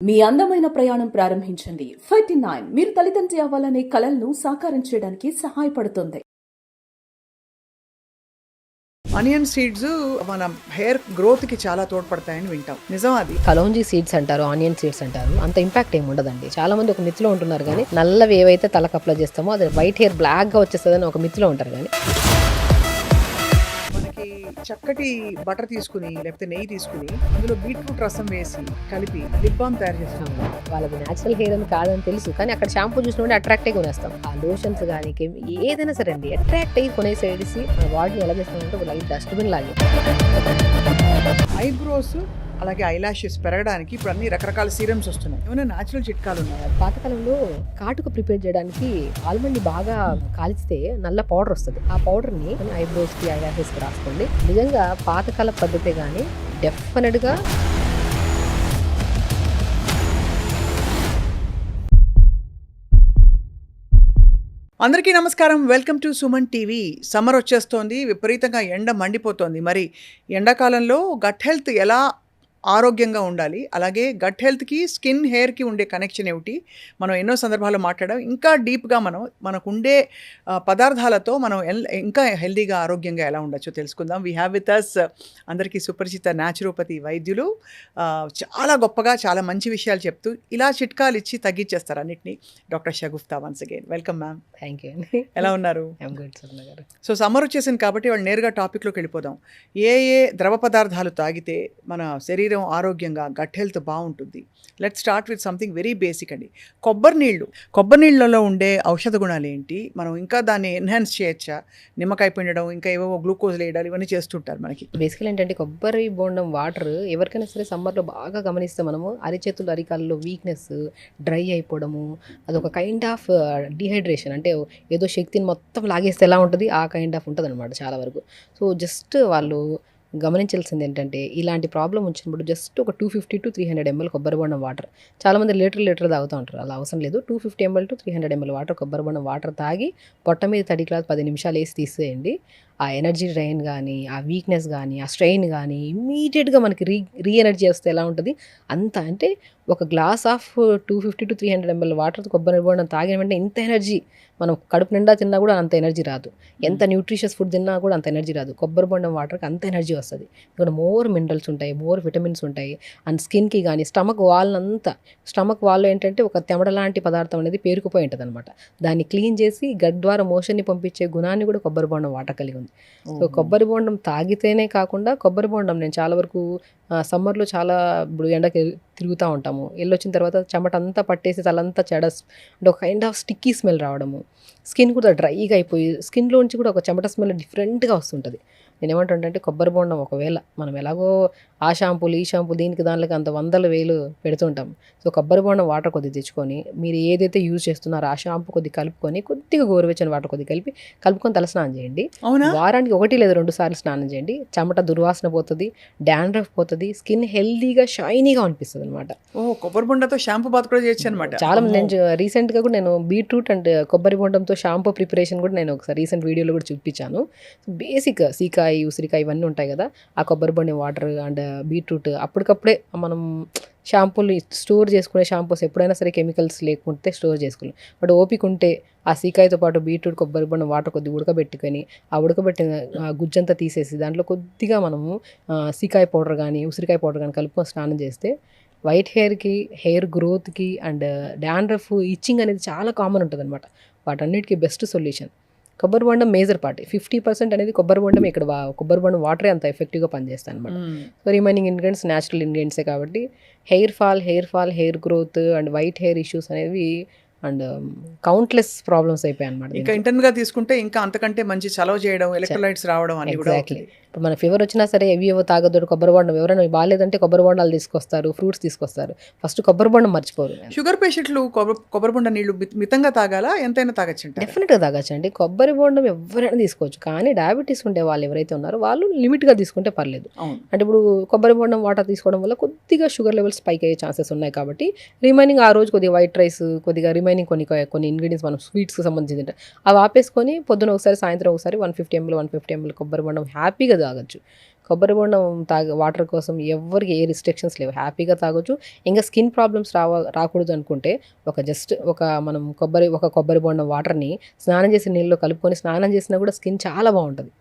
మీ అందమైన ప్రయాణం ప్రారంభించండి. 39 మీరు తల్లిదండ్రి అవ్వాలనే కలలను సాకారం చేయడానికి సహాయపడుతుంది. ఆనియన్ సీడ్స్ మన హెయిర్ గ్రోత్ కి చాలా తోడ్పడతాయని వింటాం. నిజం అది? కలౌంజీ సీడ్స్ అంటారు, ఆనియన్ సీడ్స్ అంటారు. అంత ఇంపాక్ట్ ఏమి ఉండదండి. చాలా మంది ఒక మిత్లో ఉంటున్నారు కానీ నల్లవి ఏవైతే తలకు అప్లై చేస్తామో అది వైట్ హెయిర్ బ్లాక్ గా వచ్చేస్తుందని ఒక మిత్లో ఉంటారు. కానీ మనకి చక్కటి బటర్ తీసుకుని లేకపోతే నెయ్యి తీసుకుని అందులో బీట్రూట్ రసం వేసి కలిపి లిప్ బామ్ తయారు చేస్తాం. వాళ్ళది న్యాచురల్ హెయిర్ అని కాదని తెలుసు, కానీ అక్కడ షాంపూ చూసినప్పుడు అట్రాక్ట్ అయ్యి కొనేస్తాం. ఆ లోషన్స్ కానీ ఏదైనా సరే అండి అట్రాక్ట్ అయ్యి కొనేసేసి మన బాడీని ఎలా చేస్తామంటే ఒక లైట్ డస్ట్బిన్ లాగే. ఐబ్రోస్ అలాగే ఐలాషెస్ పెరగడానికి ఇప్పుడు అన్ని రకరకాల సీరమ్స్ వస్తున్నాయి. ఏమైనా న్యాచురల్ చిట్కాలు ఉన్నాయా? పాతకాలంలో కాటుకు ప్రిపేర్ చేయడానికి ఆల్మండ్ బాగా కాల్చితే నల్ల పౌడర్ వస్తుంది. ఆ పౌడర్ని ఐబ్రోస్కి ఐలాషెస్కి రాసుకోండి. నిజంగా పాతకాల పద్ధతే కానీ డెఫినెట్గా అందరికీ నమస్కారం. Welcome to Suman TV. Summer వచ్చేస్తోంది, విపరీతంగా ఎండ మండిపోతోంది. మరి ఎండాకాలంలో గట్ హెల్త్ ఎలా ఆరోగ్యంగా ఉండాలి, అలాగే గట్ హెల్త్కి స్కిన్ హెయిర్కి ఉండే కనెక్షన్ ఏమిటి, మనం ఎన్నో సందర్భాల్లో మాట్లాడాం. ఇంకా డీప్గా మనకు ఉండే పదార్థాలతో మనం ఇంకా హెల్తీగా ఆరోగ్యంగా ఎలా ఉండొచ్చో తెలుసుకుందాం. వీ హ్యావ్ విత్ అస్ అందరికీ సుపరిచిత న్యాచురోపతి వైద్యులు, చాలా గొప్పగా చాలా మంచి విషయాలు చెప్తూ ఇలా చిట్కాలు ఇచ్చి తగ్గించేస్తారు అన్నిటినీ. Doctor Shagufta, once again welcome ma'am. Thank you అండి. ఎలా ఉన్నారు? సో సమ్మర్ వచ్చేసింది కాబట్టి వాళ్ళు నేరుగా టాపిక్లోకి వెళ్ళిపోదాం. ఏ ద్రవ పదార్థాలు తాగితే మన శరీరం ఆరోగ్యంగా గట్ హెల్త్ బాగుంటుంది? Let's start with something very basic అండి. కొబ్బరి నీళ్ళలో ఉండే ఔషధ గుణాలు ఏంటి? మనం ఇంకా దాన్ని ఎన్హాన్స్ చేయొచ్చా? నిమ్మకాయ పిండడం, ఇంకా ఏవో గ్లూకోజ్ వేయడాలు, ఇవన్నీ చేస్తుంటారు. మనకి బేసికల్ ఏంటంటే కొబ్బరి బోండం వాటర్ ఎవరికైనా సరే సమ్మర్లో బాగా గమనిస్తే మనము అరిచేతులు అరికాల్లో వీక్నెస్, డ్రై అయిపోవడము, అదొక కైండ్ ఆఫ్ డిహైడ్రేషన్. అంటే ఏదో శక్తిని మొత్తం లాగేస్తే ఎలా ఉంటుంది ఆ కైండ్ ఆఫ్ ఉంటుంది అనమాట చాలా వరకు. సో జస్ట్ వాళ్ళు గమనించాల్సింది ఏంటంటే ఇలాంటి ప్రాబ్లం వచ్చినప్పుడు జస్ట్ ఒక 250 to 300 ml కొబ్బరి బొండం వాటర్, చాలామంది లీటర్ తాగుతూ ఉంటారు. అలా అవసరం లేదు. 250 ml to 300 ml వాటర్, కొబ్బరి బొండం వాటర్ తాగి పొట్ట మీద తడి క్లాత్ 10 నిమిషాలు వేసి తీసేయండి. ఆ ఎనర్జీ డ్రైన్ కానీ, ఆ వీక్నెస్ కానీ, ఆ స్ట్రెయిన్ కానీ ఇమ్మీడియట్గా మనకి రీ ఎనర్జీ వస్తే ఎలా ఉంటుంది అంత. అంటే ఒక glass of 250 to 300 ml water కొబ్బరి బొండం తాగిన వెంటనే ఇంత ఎనర్జీ మనం కడుపు నిండా తిన్నా కూడా అంత ఎనర్జీ రాదు. ఎంత న్యూట్రిషియస్ ఫుడ్ తిన్నా కూడా అంత ఎనర్జీ రాదు. కొబ్బరి బొండం వాటర్కి అంత ఎనర్జీ వస్తుంది. ఇక్కడ మోర్ మినరల్స్ ఉంటాయి, మోర్ విటమిన్స్ ఉంటాయి. అండ్ స్కిన్కి కానీ స్టమక్ వాల్లో ఏంటంటే ఒక తెమడ లాంటి పదార్థం అనేది పేరుకుపోయి ఉంటుంది అనమాట. దాన్ని క్లీన్ చేసి గట్ ద్వారా మోషన్ని పంపించే గుణాన్ని కూడా కొబ్బరి బొండం వాటర్ కలిగి ఉంది. సో కొబ్బరి బొండం తాగితేనే కాకుండా కొబ్బరి బొండం నేను చాలా వరకు సమ్మర్లో చాలా ఇప్పుడు ఎండకి తిరుగుతూ ఉంటాము, వెళ్ళొచ్చిన తర్వాత చెమట అంతా పట్టేసి తలంతా అంటే ఒక కైండ్ ఆఫ్ స్టిక్కీ స్మెల్ రావడము, స్కిన్ కూడా డ్రైగా అయిపోయి స్కిన్లోంచి కూడా ఒక చెమట స్మెల్ డిఫరెంట్గా వస్తుంటుంది. నేను ఏమంటుంటే కొబ్బరి బొండం ఒకవేళ మనం ఎలాగో ఆ షాంపూలు ఈ షాంపూ దీనికి దానికి అంత 100,000 పెడుతుంటాం. సో కొబ్బరి బొండం వాటర్ కొద్దిగా తెచ్చుకొని మీరు ఏదైతే యూజ్ చేస్తున్నారో ఆ షాంపూ కొద్దిగా కలుపుకొని కొద్దిగా గోరువెచ్చని వాటర్ కొద్దిగా కలుపుకొని తల స్నానం చేయండి. వారానికి 1 లేదా 2 సార్లు స్నానం చేయండి. చెమట దుర్వాసన పోతుంది, డాండ్రఫ్ పోతుంది, స్కిన్ హెల్దీగా షైనీగా అనిపిస్తుంది అనమాట. కొబ్బరి బొండతో షాంపూ బాత్ కూడా చేయొచ్చు అనమాట. చాలా నేను రీసెంట్గా కూడా నేను బీట్రూట్ అండ్ కొబ్బరి బొండంతో షాంపూ ప్రిపరేషన్ కూడా నేను ఒకసారి రీసెంట్ వీడియోలో కూడా చూపించాను. బేసిక్ సీకాయ, ఉసిరికాయ ఇవన్నీ ఉంటాయి కదా, ఆ కొబ్బరి బొండం వాటర్ అండ్ బీట్రూట్ అప్పటికప్పుడే మనం షాంపూలు స్టోర్ చేసుకునే షాంపూస్ ఎప్పుడైనా సరే కెమికల్స్ లేకుంటే స్టోర్ చేసుకోలేం. బట్ ఓపిక ఉంటే ఆ సీకాయతో పాటు బీట్రూట్ కొబ్బరి బొండం వాటర్ కొద్దిగా ఉడకబెట్టుకొని ఆ ఉడకబెట్టిన గుజ్జంతా తీసేసి దాంట్లో కొద్దిగా మనము సీకాయ పౌడర్ కానీ ఉసిరికాయ పౌడర్ కానీ కలుపుకొని స్నానం చేస్తే వైట్ హెయిర్కి, హెయిర్ గ్రోత్కి అండ్ డాండ్రఫ్, ఇచ్చింగ్ అనేది చాలా కామన్ ఉంటుంది అనమాట. వాటన్నిటికీ బెస్ట్ సొల్యూషన్ కొబ్బరి బొండం. మేజర్ పార్ట్ 50% అనేది కొబ్బరి బొండం. ఇక్కడ కొబ్బరి బొండం వాటరే అంత ఎఫెక్టివ్గా పనిచేస్తాయి అనమాట. సో రిమైనింగ్ ఇంగ్రీడియంట్స్ న్యాచురల్ ఇంగ్రీడియంట్సే కాబట్టి hair fall, hair growth and white hair issues అనేవి అండ్ కౌంట్లెస్ ప్రాబ్లమ్స్ అయిపోయాయి అనమాట. ఇంకా ఇంటర్నల్గా తీసుకుంటే ఇంకా అంతకంటే మంచి చలవ చేయడం, ఎలక్ట్రోలైట్స్ రావడం అన్ని కూడా. ఇప్పుడు మన ఫీవర్ వచ్చినా సరే ఏవో తాగొద్దు, కొబ్బరి బొండం. ఎవరైనా బాగాలేదంటే కొబ్బరి బొండాలు తీసుకొస్తారు, ఫ్రూట్స్ తీసుకొస్తారు. ఫస్ట్ కొబ్బరి బొండం మర్చిపోరు. షుగర్ పేషెంట్లు కొబ్బరి బొండ నీళ్లు మితంగా తాగాలా, ఎంతైనా తాగచ్చు? డెఫినెట్గా తాగచ్చండి. కొబ్బరి బొండం ఎవరైనా తీసుకోవచ్చు, కానీ డయాబెటీస్ ఉండే వాళ్ళు ఎవరైతే ఉన్నారో వాళ్ళు లిమిట్గా తీసుకుంటే పర్లేదు. అంటే ఇప్పుడు కొబ్బరి బొండం వాటర్ తీసుకోవడం వల్ల కొద్దిగా షుగర్ లెవెల్స్ పైకి అయ్యే ఛాన్సెస్ ఉన్నాయి. కాబట్టి రిమైనింగ్ ఆ రోజు కొద్దిగా వైట్ రైస్, కొద్దిగా రిమైనింగ్ కొన్ని ఇంగ్రీడియంట్స్ మనం స్వీట్స్కి సంబంధించి అవి ఆపేసుకొని పొద్దున ఒకసారి సాయంత్రం ఒకసారి 150 ml కొబ్బరి బొండం హ్యాపీగా తాగొచ్చు. కొబ్బరి బొండం వాటర్ కోసం ఎవరికి ఏ రిస్ట్రిక్షన్స్ లేవు, హ్యాపీగా తాగొచ్చు. ఇంకా స్కిన్ ప్రాబ్లమ్స్ రాకూడదు అనుకుంటే మనం కొబ్బరి బొండం వాటర్ని స్నానం చేసిన నీళ్ళలో కలుపుకొని స్నానం చేసినా కూడా స్కిన్ చాలా బాగుంటుంది.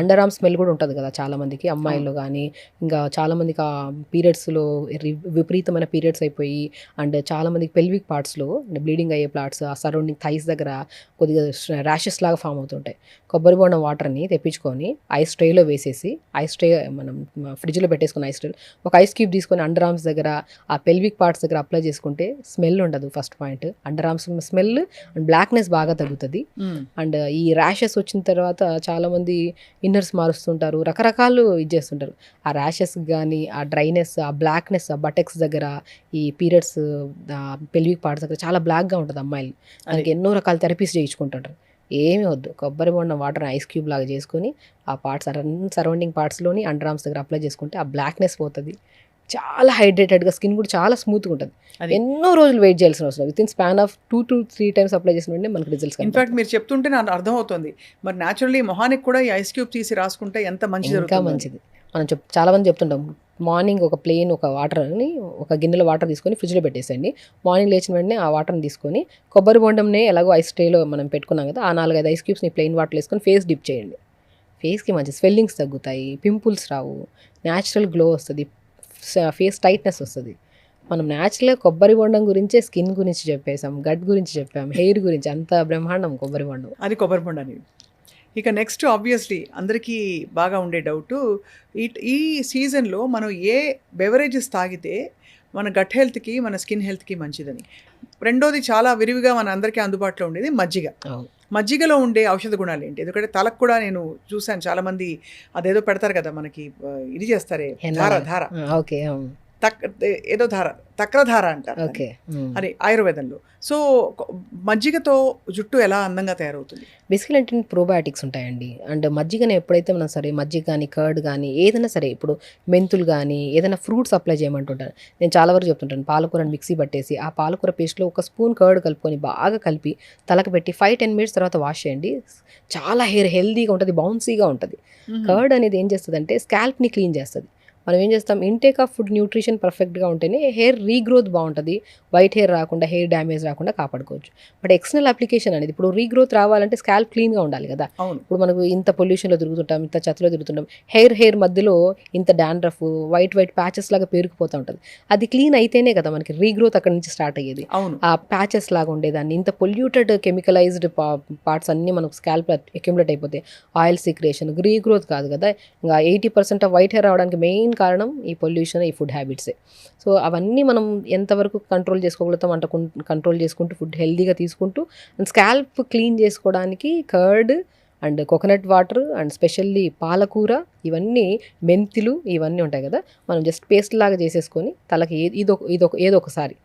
అండర్ ఆర్మ్ స్మెల్ కూడా ఉంటుంది కదా చాలా మందికి, అమ్మాయిల్లో కానీ. ఇంకా చాలా మందికి ఆ పీరియడ్స్లో విపరీతమైన పీరియడ్స్ అయిపోయి అండ్ చాలా మందికి పెల్విక్ పార్ట్స్లో బ్లీడింగ్ అయ్యే పార్ట్స్, ఆ సరౌండింగ్ థైస్ దగ్గర కొద్దిగా ర్యాషెస్ లాగా ఫామ్ అవుతుంటాయి. కొబ్బరి బొండం వాటర్ని తెప్పించుకొని ఐస్ ట్రేలో వేసేసి, ఐస్ ట్రే మనం ఫ్రిడ్జ్లో పెట్టేసుకుని ఐస్ ట్రే ఒక ఐస్ క్యూబ్ తీసుకొని అండర్ ఆర్మ్స్ దగ్గర ఆ పెల్విక్ పార్ట్స్ దగ్గర అప్లై చేసుకుంటే స్మెల్ ఉండదు. First point, under arms smell and blackness బాగా తగ్గుతుంది. అండ్ ఈ ర్యాషెస్ వచ్చిన తర్వాత చాలామంది ఇన్నర్స్ మారుస్తుంటారు, రకరకాలు ఇది చేస్తుంటారు. ఆ ర్యాషెస్ కానీ ఆ డ్రైనెస్, ఆ బ్లాక్నెస్, ఆ బటెక్స్ దగ్గర, ఈ పీరియడ్స్ పెల్విక్ పార్ట్స్ దగ్గర చాలా బ్లాక్గా ఉంటుంది అమ్మాయిలు. దానికి ఎన్నో రకాల థెరపీస్ చేయించుకుంటుంటారు. ఏమీ వద్దు, కొబ్బరి బొండం వాటర్ ఐస్ క్యూబ్ లాగా చేసుకొని ఆ పార్ట్స్ సరౌండింగ్ పార్ట్స్లోని అండర్ ఆర్మ్స్ దగ్గర అప్లై చేసుకుంటే ఆ బ్లాక్నెస్ పోతుంది. చాలా హైడ్రేటెడ్గా స్కిన్ కూడా చాలా స్మూత్గా ఉంటుంది. ఎన్నో రోజులు వెయిట్ చేయాల్సిన అవసరం, with in span of 2 to 3 times apply చేసిన వెంటనే మనకు రిజల్ట్స్. ఇన్ఫాక్ట్ మీరు చెప్తుంటే నాకు అర్థమవుతుంది, మరి న్యాచురల్లీ మొహానికి కూడా ఈ ఐస్ క్యూబ్ తీసి రాసుకుంటే ఎంత మంచిది, ఇంకా మంచిది. మనం చాలా మంది చెప్తుంటాం, మార్నింగ్ ఒక ప్లెయిన్ ఒక వాటర్ని ఒక గిన్నెలో వాటర్ తీసుకొని ఫ్రిడ్జ్లో పెట్టేసేయండి. మార్నింగ్ లేచిన వెంటనే ఆ వాటర్ని తీసుకొని కొబ్బరి బొండంనే ఎలాగో ఐస్ ట్రేలో మనం పెట్టుకున్నాం కదా, ఆ 4-5 ఐస్ క్యూబ్స్ని ప్లెయిన్ వాటర్ వేసుకొని ఫేస్ డిప్ చేయండి. ఫేస్కి మంచి స్వెల్లింగ్స్ తగ్గుతాయి, పింపుల్స్ రావు, న్యాచురల్ గ్లో వస్తుంది, ఫేస్ టైట్నెస్ వస్తుంది. మనం న్యాచురల్గా కొబ్బరి బొండం గురించే స్కిన్ గురించి చెప్పేసాం, గట్ గురించి చెప్పాం, హెయిర్ గురించి, అంత బ్రహ్మాండం కొబ్బరి బొండం. అది కొబ్బరి బొండం. ఇక నెక్స్ట్ ఆబ్వియస్లీ అందరికీ బాగా ఉండే డౌట్, ఈ సీజన్లో మనం ఏ బెవరేజెస్ తాగితే మన గట్ హెల్త్కి మన స్కిన్ హెల్త్కి మంచిదని. రెండోది చాలా విరివిగా మన అందరికీ అందుబాటులో ఉండేది మజ్జిగ. మజ్జిగలో ఉండే ఔషధ గుణాలు ఏంటి? ఎందుకంటే తలకు కూడా నేను చూశాను చాలామంది అదేదో పెడతారు కదా మనకి, ఇది చేస్తారే ధార ఓకే, ఏదో తక్రధార అంటారు అది ఆయుర్వేదంలో. సో మజ్జిగతో జుట్టు ఎలా అందంగా తయారవుతుంది? బేసికల్ అంటే ప్రోబయాటిక్స్ ఉంటాయండి. అండ్ మజ్జిగని ఎప్పుడైతే మనం సరే మజ్జిగ కానీ కర్డ్ కానీ ఏదైనా సరే, ఇప్పుడు మెంతులు కానీ ఏదైనా ఫ్రూట్స్ అప్లై చేయమంటుంటాను. నేను చాలా వరకు చెప్తుంటాను, పాలకూరని మిక్సీ పట్టేసి ఆ పాలకూర పేస్ట్లో ఒక స్పూన్ కర్డ్ కలుపుకొని బాగా కలిపి తలకు పెట్టి 5-10 minutes తర్వాత వాష్ చేయండి. చాలా హెయిర్ హెల్దీగా ఉంటుంది, బౌన్సీగా ఉంటుంది. కర్డ్ అనేది ఏం చేస్తుంది అంటే స్కాల్ప్ని క్లీన్ చేస్తుంది. మనం ఏం చేస్తాం, ఇంటేక్ ఆఫ్ ఫుడ్ న్యూట్రిషన్ పర్ఫెక్ట్గా ఉంటేనే హెయిర్ రీగ్రోత్ బాగుంటుంది, వైట్ హెయిర్ రాకుండా, హెయిర్ డ్యామేజ్ రాకుండా కాపాడుకోవచ్చు. బట్ ఎక్స్టర్నల్ అప్లికేషన్ అనేది, ఇప్పుడు రీగ్రోత్ రావాలంటే స్కాల్ప్ క్లీన్గా ఉండాలి కదా. ఇప్పుడు మనకు ఇంత పొల్యూషన్లో తిరుగుతుంటాం, ఇంత చెత్తలో తిరుగుతుంటాం, హెయిర్ మధ్యలో ఇంత డాండ్రఫ్, వైట్ ప్యాచెస్ లాగా పేరుకుపోతూ ఉంటుంది. అది క్లీన్ అయితేనే కదా మనకి రీగ్రోత్ అక్కడ నుంచి స్టార్ట్ అయ్యేది. ఆ ప్యాచెస్ లాగా ఉండేదాన్ని, ఇంత పొల్యూటెడ్ కెమికలైజ్డ్ పార్ట్స్ అన్నీ మనకు స్కాల్ప్ అక్యుములేట్ అయిపోతే ఆయిల్ సీక్రేషన్, రీగ్రోత్ కాదు కదా. ఇంకా 80% ఆఫ్ వైట్ హెయిర్ రావడానికి మెయిన్ కారణం ఈ పొల్యూషన్, ఈ ఫుడ్ హ్యాబిట్సే. సో అవన్నీ మనం ఎంతవరకు కంట్రోల్ చేసుకోగలుగుతాం అంటే కంట్రోల్ చేసుకుంటూ, ఫుడ్ హెల్దీగా తీసుకుంటూ, అండ్ స్కాల్ప్ క్లీన్ చేసుకోవడానికి curd and coconut water and specially పాలకూర, ఇవన్నీ మెంతులు, ఇవన్నీ ఉంటాయి కదా, మనం జస్ట్ పేస్ట్ లాగా చేసేసుకొని తలకి ఏదో ఒకసారి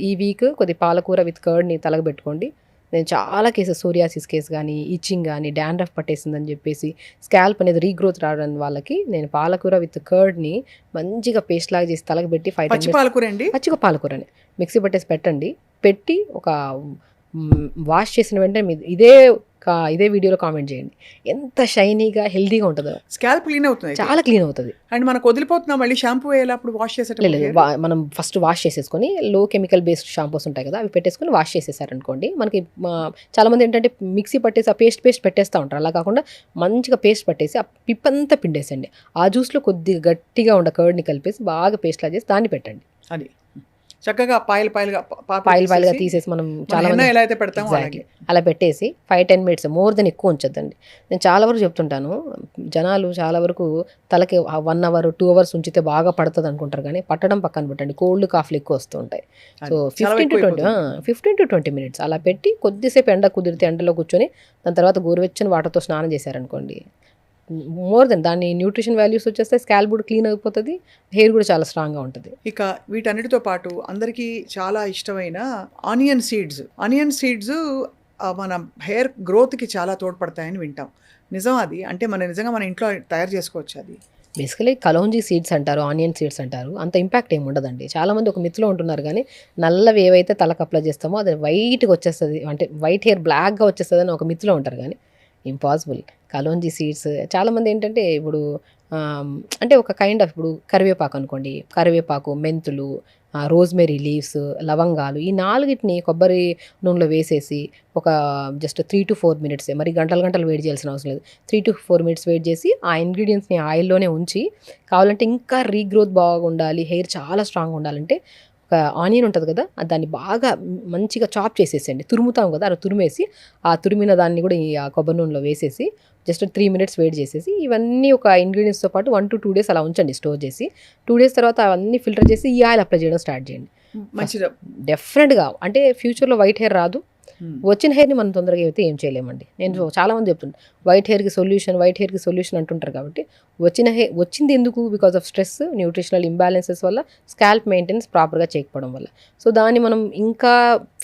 ఈ వీక్ కొద్ది పాలకూర విత్ కర్డ్ని తలకు పెట్టుకోండి. నేను చాలా కేసెస్, సోరియాసిస్ కేసు కానీ, ఇచ్చింగ్ కానీ, డాండ్రఫ్ పట్టేసిందని చెప్పేసి స్కాల్ప్ అనేది రీగ్రోత్ రావడానికి వాళ్ళకి నేను పాలకూర విత్ కర్డ్ని మంచిగా పేస్ట్ లాగా చేసి తలకు పెట్టి 5 పచ్చి పాలకూరని మిక్సీ పట్టేసి పెట్టి ఒక వాష్ చేసిన వెంటనే ఇదే వీడియోలో కామెంట్ చేయండి ఎంత షైనీగా హెల్దీగా ఉంటుందో. స్కాల్ప్ క్లీన్ అవుతుంది, చాలా క్లీన్ అవుతుంది. అండ్ మనకు వదిలిపోతున్నాం, మళ్ళీ షాంపూ వేయాలి అప్పుడు వాష్ చేసేటప్పుడు. మనం ఫస్ట్ వాష్ చేసేసుకొని లో కెమికల్ బేస్డ్ షాంపూస్ ఉంటాయి కదా, అవి పెట్టేసుకొని వాష్ చేసేసారనుకోండి, మనకి చాలామంది ఏంటంటే మిక్సీ పట్టేసి ఆ పేస్ట్ పెట్టేస్తూ ఉంటారు. అలా కాకుండా మంచిగా పేస్ట్ పట్టేసి ఆ పిప్పంతా పిండేసండి. ఆ జ్యూస్లో కొద్దిగా గట్టిగా ఉండే కర్డ్ని కలిపేసి బాగా పేస్ట్లా చేసి దాన్ని పెట్టండి. అది చక్కగా పాయలుగా తీసేసి మనం చాలా ఎలా అయితే పెడతామో అలా పెట్టేసి 5-10 minutes, మోర్ దెన్ ఎక్కువ ఉంచొద్దండి. నేను చాలా వరకు చెప్తుంటాను, జనాలు చాలా వరకు తలకి 1 hour 2 hours ఉంచితే బాగా పడుతుంది అనుకుంటారు, కానీ పట్టడం పక్కన పెట్టండి, కోల్డ్ కాఫ్లు ఎక్కువ వస్తూ ఉంటాయి. సో 15 to 20 minutes అలా పెట్టి కొద్దిసేపు ఎండ కుదిరితే ఎండలో కూర్చొని దాని తర్వాత గోరువెచ్చని వాటర్తో స్నానం చేశారనుకోండి, మోర్ దెన్ దాని న్యూట్రిషన్ వాల్యూస్ వచ్చేస్తే స్కాల్ప్ కూడా క్లీన్ అయిపోతుంది, హెయిర్ కూడా చాలా స్ట్రాంగ్గా ఉంటుంది. ఇక వీటన్నిటితో పాటు అందరికీ చాలా ఇష్టమైన ఆనియన్ సీడ్స్ మన హెయిర్ గ్రోత్కి చాలా తోడ్పడతాయని వింటాం. నిజం అది? అంటే నిజంగా మన ఇంట్లో తయారు చేసుకోవచ్చు అది? బేసికలీ కలోంజీ సీడ్స్ అంటారు, ఆనియన్ సీడ్స్ అంటారు, అంత ఇంపాక్ట్ ఏమి ఉండదండి. చాలామంది ఒక మిత్లో ఉంటున్నారు, కానీ నల్లవి ఏవైతే తలకు అప్లై చేస్తామో అది వైట్గా వచ్చేస్తుంది, అంటే వైట్ హెయిర్ బ్లాక్గా వచ్చేస్తుంది అని ఒక మిత్లో ఉంటారు, కానీ ఇంపాసిబుల్. కలోంజీ సీడ్స్ చాలామంది ఏంటంటే ఇప్పుడు అంటే ఒక కైండ్ ఆఫ్ ఇప్పుడు కరివేపాకు అనుకోండి, కరివేపాకు, మెంతులు, రోజ్మెరీ లీవ్స్, లవంగాలు, ఈ 4ని కొబ్బరి నూనెలో వేసేసి ఒక జస్ట్ 3-4 మినిట్సే, మరి గంటలు గంటలు వేడి చేయాల్సిన అవసరం లేదు. 3-4 మినిట్స్ వేడి చేసి ఆ ఇంగ్రీడియంట్స్ని ఆయిల్లోనే ఉంచి, కావాలంటే ఇంకా రీగ్రోత్ బాగుండాలి, హెయిర్ చాలా స్ట్రాంగ్ ఉండాలంటే ఒక ఆనియన్ ఉంటుంది కదా, దాన్ని బాగా మంచిగా చాప్ చేసేసేయండి. తురుముతాం కదా, అలా తురిమేసి ఆ తురిమిన దాన్ని కూడా ఈ ఆ కొబ్బరి నూనెలో వేసేసి జస్ట్ 3 మినిట్స్ వెయిట్ చేసేసి ఇవన్నీ ఒక ఇంగ్రీడియంట్స్తో పాటు 1-2 డేస్ అలా ఉంచండి స్టోర్ చేసి. 2 డేస్ తర్వాత అవన్నీ ఫిల్టర్ చేసి ఈ ఆయిల్ అప్లై చేయడం స్టార్ట్ చేయండి. మంచిది. డెఫినెట్గా అంటే ఫ్యూచర్లో వైట్ హెయిర్ రాదు. మ్మ్. వచ్చిన హెయిర్ని మనం తొందరగా అయితే ఏం చేయలేమండి. నేను చాలామంది చెప్తుంటాను వైట్ హెయిర్కి సొల్యూషన్ అంటుంటారు. కాబట్టి వచ్చింది ఎందుకు? Because of stress, nutritional imbalances వల్ల, స్కాల్ప్ మెయింటెనెన్స్ ప్రాపర్గా చేయకపోవడం వల్ల. సో దాన్ని మనం ఇంకా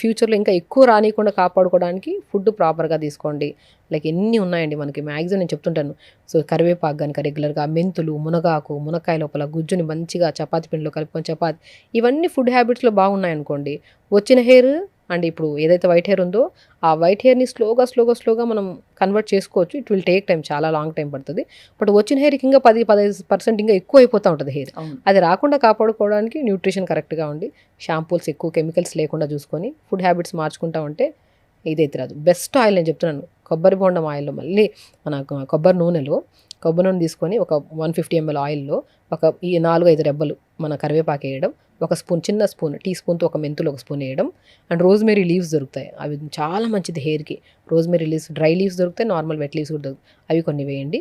ఫ్యూచర్లో ఇంకా ఎక్కువ రానియకుండా కాపాడుకోవడానికి ఫుడ్ ప్రాపర్గా తీసుకోండి. లైక్ ఎన్ని ఉన్నాయండి మనకి, మ్యాక్సిమం నేను చెప్తుంటాను. సో కరివేపాకు కనుక రెగ్యులర్గా, మెంతులు, మునగాకు, మునక్కాయ లోపల గుజ్జుని మంచిగా చపాతి పిండిలో కలుపుకొని చపాతి, ఇవన్నీ ఫుడ్ హ్యాబిట్స్లో బాగున్నాయనుకోండి, వచ్చిన హెయిర్ అండ్ ఇప్పుడు ఏదైతే వైట్ హెయిర్ ఉందో ఆ వైట్ హెయిర్ని స్లోగా మనం కన్వర్ట్ చేసుకోవచ్చు. ఇట్ విల్ టేక్ టైం, చాలా లాంగ్ టైం పడుతుంది. బట్ వచ్చిన హెయిర్కి ఇంకా 10-15% ఇంకా ఎక్కువ అయిపోతూ ఉంటుంది హెయిర్. అది రాకుండా కాపాడుకోవడానికి న్యూట్రిషన్ కరెక్ట్గా ఉండి, షాంపూల్స్ ఎక్కువ కెమికల్స్ లేకుండా చూసుకొని ఫుడ్ హ్యాబిట్స్ మార్చుకుంటా ఉంటే ఇదైతే రాదు. బెస్ట్ ఆయిల్ నేను చెప్తున్నాను, కొబ్బరి బొండం ఆయిల్లో, మళ్ళీ మన కొబ్బరి నూనె తీసుకొని ఒక 150 ml ఆయిల్లో ఒక ఈ 4-5 రెబ్బలు మన కరివేపాకు వేయడం, ఒక చిన్న స్పూన్, టీ స్పూన్తో ఒక మెంతులు 1 స్పూన్ వేయడం, అండ్ రోజ్మెరీ లీవ్స్ దొరుకుతాయి, అవి చాలా మంచిది హెయిర్కి. రోజ్మెరీ లీవ్స్, డ్రై లీవ్స్ దొరుకుతాయి, నార్మల్ వెట్ లీవ్స్ కూడా దొరుకుతాయి, అవి కొన్ని వేయండి.